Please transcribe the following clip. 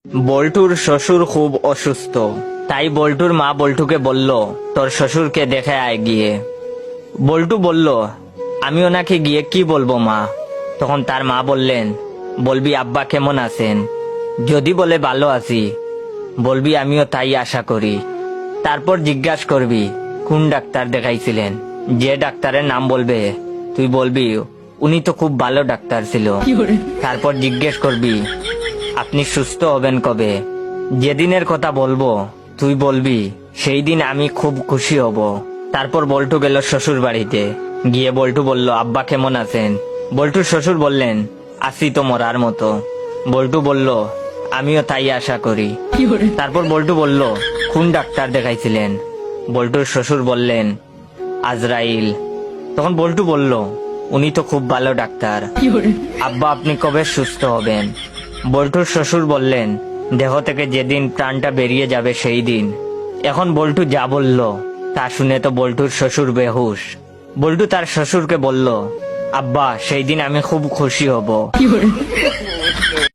বল্টুর শ্বশুর খুব অসুস্থ, তাই বল্টুর মা বল্টুকে বলল, তোর শ্বশুরকে দেখে আয় গিয়ে। বল্টু বলল, আমি ওনাকে গিয়ে কি বলবো মা? তখন তার মা বললেন, বলবি আব্বা কেমন আছেন, যদি বলে ভালো আছি, বলবি আমিও তাই আশা করি। তারপর জিজ্ঞাসা করবি কোন ডাক্তার দেখাইছিলেন, যে ডাক্তারের নাম বলবে তুই বলবি উনি তো খুব ভালো ডাক্তার ছিল। তারপর জিজ্ঞেস করবি আপনি সুস্থ হবেন কবে, যেদিনের কথা বলবো তুই বলবি সেই দিন আমি খুব খুশি হব। তারপর বল্টু গেল শ্বশুর বাড়িতে, গিয়ে বল্টু বলল, আব্বা কেমন আছেন? বল্টুর শ্বশুর বললেন, আছি তো মরার মতো। বল্টু বলল, আমিও তাই আশা করি। তারপর বল্টু বলল, কোন ডাক্তার দেখাইছিলেন? বল্টুর শ্বশুর বললেন, আজরাইল। তখন বল্টু বলল, উনি তো খুব ভালো ডাক্তার, আব্বা আপনি কবে সুস্থ হবেন? বল্টুর শ্বশুর বললেন, দেহ থেকে যেদিন প্রাণটা বেরিয়ে যাবে সেই দিন। এখন বল্টু যা বলল তা শুনে তো বল্টুর শ্বশুর বেহুশ। বল্টু তার শ্বশুরকে বলল, আব্বা সেই দিন আমি খুব খুশি হব।